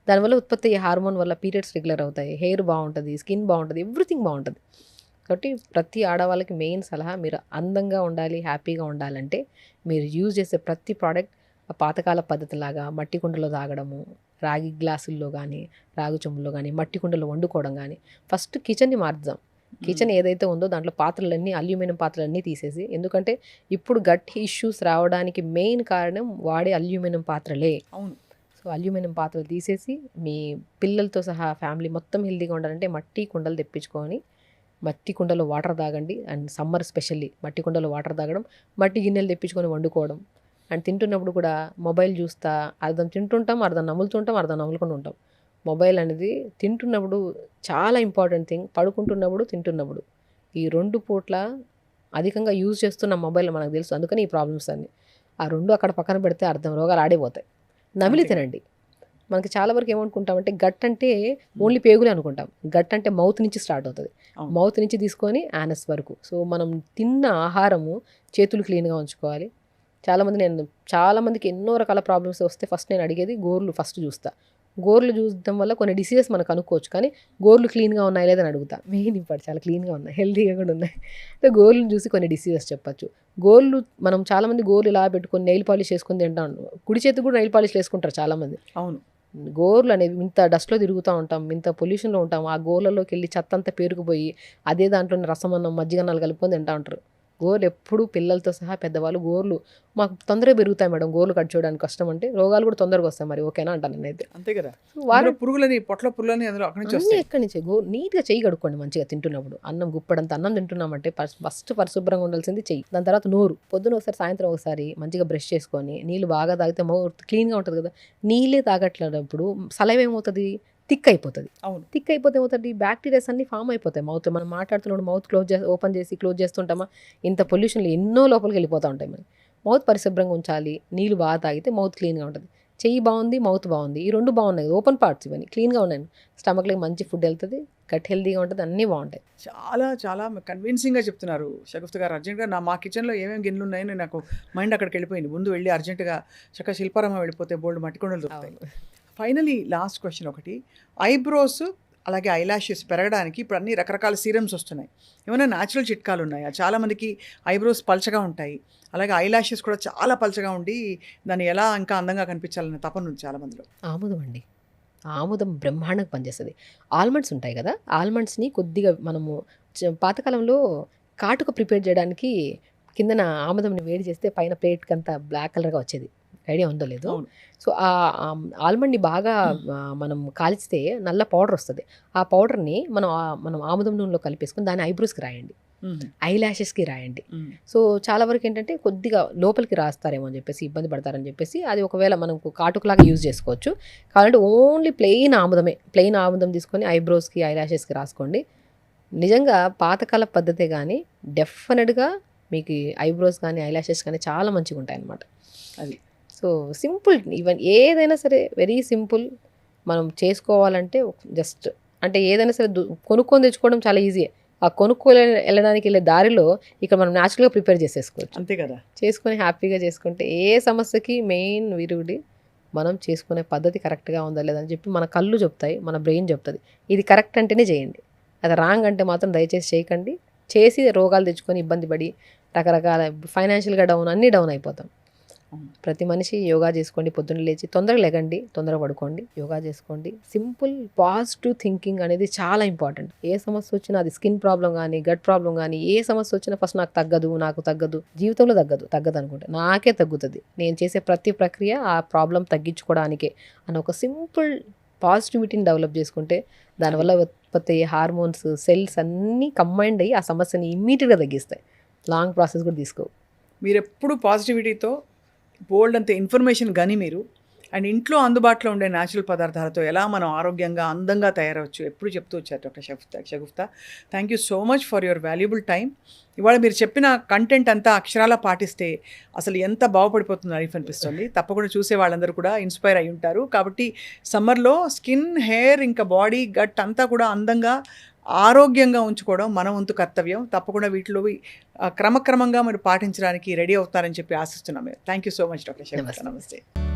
దానివల్ల ఉత్పత్తి అయ్యే హార్మోన్ వల్ల పీరియడ్స్ రెగ్యులర్ అవుతాయి. హెయిర్ బావుంటది, స్కిన్ బావుంటది, ఎవ్రీథింగ్ బావుంటది. కాబట్టి ప్రతి ఆడవాళ్ళకి మెయిన్ సలహా, మీరు అందంగా ఉండాలి, హ్యాపీగా ఉండాలంటే మీరు యూజ్ చేసే ప్రతి ప్రోడక్ట్ పాతకాల పద్ధతిలాగా మట్టి కుండలో తాగడము, రాగి గ్లాసుల్లో గానీ, రాగి చెంబుల్లో గానీ, మట్టి కుండలో వండుకోవడం గానీ, ఫస్ట్ కిచెన్‌ని మార్చుదాం. కిచెన్ ఏదైతే ఉందో దాంట్లో పాత్రలన్నీ అల్యూమినియం పాత్రలన్నీ తీసేసి, ఎందుకంటే ఇప్పుడు గట్ ఇష్యూస్ రావడానికి మెయిన్ కారణం వాడే అల్యూమినియం పాత్రలే. అవును. సో అల్యూమినియం పాత్రలు తీసేసి మీ పిల్లలతో సహా ఫ్యామిలీ మొత్తం హెల్తీగా ఉండాలంటే మట్టి కుండలు తెప్పించుకొని మట్టి కుండలో వాటర్ తాగండి. అండ్ సమ్మర్ స్పెషల్లీ మట్టి కుండలో వాటర్ తాగడం, మట్టి గిన్నెలు తెప్పించుకొని వండుకోవడం. అండ్ తింటున్నప్పుడు కూడా మొబైల్ చూస్తా అర్ధం తింటుంటాం, అర్ధం నములుతుంటాం, అర్ధం నములుకుండా ఉంటాం. మొబైల్ అనేది తింటున్నప్పుడు చాలా ఇంపార్టెంట్ థింగ్, పడుకుంటున్నప్పుడు, తింటున్నప్పుడు ఈ 2 పూట్ల అధికంగా యూజ్ చేస్తున్న మొబైల్ మనకు తెలుసు. అందుకని ఈ ప్రాబ్లమ్స్ అన్నీ. ఆ 2 అక్కడ పక్కన పెడితే అర్థం రోగాలు ఆడేపోతాయి. నమిలి అంతే. తినండి. మనకి చాలా వరకు ఏమనుకుంటామంటే గట్ అంటే ఓన్లీ పేగులే అనుకుంటాం. గట్ అంటే మౌత్ నుంచి స్టార్ట్ అవుతుంది. అవును. మౌత్ నుంచి తీసుకొని యానస్ వరకు. సో మనం తిన్న ఆహారము చేతులు క్లీన్గా ఉంచుకోవాలి. చాలామందికి ఎన్నో రకాల ప్రాబ్లమ్స్ వస్తే ఫస్ట్ నేను అడిగేది గోర్లు ఫస్ట్ చూస్తా. గోర్లు చూడడం వల్ల కొన్ని డిసీజెస్ మనకు కనుక్కోవచ్చు, కానీ గోర్లు క్లీన్గా ఉన్నాయి లేదని అడుగుతా. మెయిన్ ఇంపార్ట్ చాలా క్లీన్గా ఉన్నాయి, హెల్తీగా కూడా ఉన్నాయి. అంటే గోర్లను చూసి కొన్ని డిసీజెస్ చెప్పచ్చు. మనం చాలామంది గోర్లు ఇలా పెట్టుకొని నెయిల్ పాలిష్ చేసుకుని తింటాం. కుడి చేతికి కూడా నెయిల్ పాలిష్ వేసుకుంటారు చాలామంది. అవును. గోర్లు అనేవి ఇంత డస్ట్‌లో తిరుగుతూ ఉంటాం, ఇంత పొల్యూషన్‌లో ఉంటాం. ఆ గోర్లలోకి వెళ్ళి చెత్త అంతా పేరుకుపోయి అదే దాంట్లోనే రసమన్నం, మజ్జిగన్నాలు కలుపుకొని తింటా ఉంటారు. గోర్లు ఎప్పుడు పిల్లలతో సహా పెద్దవాళ్ళు గోర్లు మాకు తొందరగా పెరుగుతాయి మేడం, గోర్లు కట్ చేయడానికి కష్టం అంటే, రోగాలు కూడా తొందరగా వస్తాయి. మరి ఓకేనా అంటాను నేనైతే. అంతే కదా. వారం పురుగులని పొట్ల పురుగులని అందులో అక్కడి నుంచి అన్నీ వస్తాయి. ఎక్కడి నుంచే నీట్‌గా చెయ్యి కడుక్కోండి మంచిగా తింటున్నప్పుడు. అన్నం గుప్పెడంత అన్నం తింటున్నామంటే ఫస్ట్ పరిశుభ్రంగా ఉండాల్సింది చెయ్యి. దాని తర్వాత నోరు. పొద్దున ఒకసారి, సాయంత్రం ఒకసారి మంచిగా బ్రష్ చేసుకొని నీళ్ళు బాగా తాగితే మౌత్ క్లీన్‌గా ఉంటుంది కదా. నీళ్ళే తాగట్లేనప్పుడు సలైవ ఏమవుతుంది? థిక్ అయిపోతుంది. అవును. థిక్ అయిపోతే ఏమవుతుంది? బ్యాక్టీరియాస్ అన్నీ ఫామ్ అయిపోతాయి మౌత్‌లో. మనం మాట్లాడుతున్నప్పుడు మౌత్ ఓపెన్ చేసి క్లోజ్ చేస్తుంటామా? ఇంత పొల్యూషన్‌లో ఎన్నో లోపలికి వెళ్ళిపోతూ ఉంటాయి మనకి. మౌత్ పరిశుభ్రంగా ఉంచాలి. నీళ్ళు బాగా తాగితే మౌత్ క్లీన్‌గా ఉంటుంది. చెయ్యి బాగుంది, మౌత్ బాగుంది, ఈ 2 బాగున్నాయి. ఓపెన్ పార్ట్స్ ఇవన్నీ క్లీన్‌గా ఉన్నాయి. స్టమక్‌లోకి మంచి ఫుడ్ వెళ్తుంది, గట్ హెల్తీగా ఉంటుంది, అన్నీ బాగుంటాయి. చాలా కన్విన్సింగ్‌గా చెప్తున్నారు షగుఫ్తా గారు. అర్జెంట్‌గా మా కిచెన్‌లో ఏమేమి గిన్నెలు ఉన్నాయని నాకు మైండ్ అక్కడికి వెళ్ళిపోయింది. ముందు వెళ్ళి అర్జెంట్‌గా చక్కగా శిల్పారామం వెళ్ళిపోతే బోల్డ్ మట్టి కుండలు దొరుకుతాయి. అవును. ఫైనలీ లాస్ట్ క్వశ్చన్ ఒకటి. ఐబ్రోస్ అలాగే ఐలాషెస్ పెరగడానికి ఇప్పుడు అన్ని రకరకాల సీరమ్స్ వస్తున్నాయి. ఏమైనా న్యాచురల్ చిట్కాలు ఉన్నాయా? చాలామందికి ఐబ్రోస్ పల్చగా ఉంటాయి. అలాగే ఐలాషెస్ కూడా చాలా పల్చగా ఉండి దాన్ని ఎలా ఇంకా అందంగా కనిపించాలన్న తపన ఉంది చాలామందిలో. ఆముదం అండి. ఆముదం బ్రహ్మాండంగా పనిచేస్తుంది. ఆల్మండ్స్ ఉంటాయి కదా, ఆల్మండ్స్ని కొద్దిగా మనము పాతకాలంలో కాటుక ప్రిపేర్ చేయడానికి కిందన ఆముదంని వేడి చేస్తే పైన ప్లేట్కి అంతా బ్లాక్ కలర్గా వచ్చేది. ఐడియా ఉందో లేదో. అవును. సో ఆ ఆల్మండ్ని బాగా మనం కాల్చితే నల్ల పౌడర్ వస్తుంది. ఆ పౌడర్ని మనం ఆముదం నూనెలో కలిపేసుకొని దాన్ని ఐబ్రోస్కి రాయండి, ఐ ల్యాషెస్కి రాయండి. సో చాలా వరకు ఏంటంటే కొద్దిగా లోపలికి రాస్తారేమో అని చెప్పేసి, ఇబ్బంది పడతారని చెప్పేసి అది ఒకవేళ మనకు కాటుకలాగా యూజ్ చేసుకోవచ్చు. కావాలంటే ఓన్లీ ప్లెయిన్ ఆముదం తీసుకొని ఐబ్రోస్కి, ఐ ల్యాషెస్కి రాసుకోండి. నిజంగా పాతకాల పద్ధతే కానీ డెఫినెట్గా మీకు ఐబ్రోస్ కానీ ఐ ల్యాషెస్ కానీ చాలా మంచిగా ఉంటాయి అన్నమాట. అది. సో సింపుల్, ఈవెన్ ఏదైనా సరే వెరీ సింపుల్. మనం చేసుకోవాలంటే జస్ట్ అంటే ఏదైనా సరే కొనుక్కొని తెచ్చుకోవడం చాలా ఈజీయే. ఆ కొనుక్కొని వెళ్ళడానికి వెళ్ళే దారిలో ఇక్కడ మనం న్యాచురల్గా ప్రిపేర్ చేసేసుకోవచ్చు. అంతే కదా. చేసుకొని హ్యాపీగా చేసుకుంటే ఏ సమస్యకి మెయిన్ విరుగుడి మనం చేసుకునే పద్ధతి కరెక్ట్గా ఉందా లేదని చెప్పి మన కళ్ళు చెప్తాయి, మన బ్రెయిన్ చెప్తుంది. ఇది కరెక్ట్ అంటేనే చేయండి, అది రాంగ్ అంటే మాత్రం దయచేసి చేయకండి. చేసి రోగాలు తెచ్చుకొని ఇబ్బంది పడి రకరకాల ఫైనాన్షియల్గా అన్నీ డౌన్ అయిపోతాం. ప్రతి మనిషి యోగా చేసుకోండి, పొద్దున్న లేచి తొందరగా లేకండి, తొందరగా పడుకోండి, యోగా చేసుకోండి. సింపుల్ పాజిటివ్ థింకింగ్ అనేది చాలా ఇంపార్టెంట్. ఏ సమస్య వచ్చినా, అది స్కిన్ ప్రాబ్లం కానీ గట్ ప్రాబ్లం కానీ ఏ సమస్య వచ్చినా ఫస్ట్ నాకు తగ్గదు, జీవితంలో తగ్గదు అనుకుంటే నాకే తగ్గుతుంది, నేను చేసే ప్రతి ప్రక్రియ ఆ ప్రాబ్లం తగ్గించుకోవడానికే అన్న ఒక సింపుల్ పాజిటివిటీని డెవలప్ చేసుకుంటే దానివల్ల ఉత్పత్తి అయ్యే హార్మోన్స్, సెల్స్ అన్నీ కంబైండ్ అయ్యి ఆ సమస్యని ఇమ్మీడియట్గా తగ్గిస్తాయి. లాంగ్ ప్రాసెస్ కూడా తీసుకోవు. మీరు ఎప్పుడు పాజిటివిటీతో బోల్డ్ అంత ఇన్ఫర్మేషన్ కానీ మీరు అండ్ ఇంట్లో అందుబాటులో ఉండే న్యాచురల్ పదార్థాలతో ఎలా మనం ఆరోగ్యంగా అందంగా తయారవచ్చు ఎప్పుడు చెప్తూ వచ్చారు doctor Shagufta. Thank you so much for your valuable time. ఇవాళ మీరు చెప్పిన కంటెంట్ అంతా అక్షరాలా పాటిస్తే అసలు ఎంత బాగుపడిపోతుందో లైఫ్ అనిపిస్తుంది. తప్పకుండా చూసే వాళ్ళందరూ కూడా ఇన్స్పైర్ అయి ఉంటారు. కాబట్టి సమ్మర్లో స్కిన్, హెయిర్, ఇంకా బాడీ, గట్ అంతా కూడా అందంగా ఆరోగ్యంగా ఉంచుకోవడం మన వంతు కర్తవ్యం. తప్పకుండా వీటిలో క్రమక్రమంగా మీరు పాటించడానికి రెడీ అవుతారని చెప్పి ఆశిస్తున్నాం. Thank you so much doctor Shagufta. నమస్తే.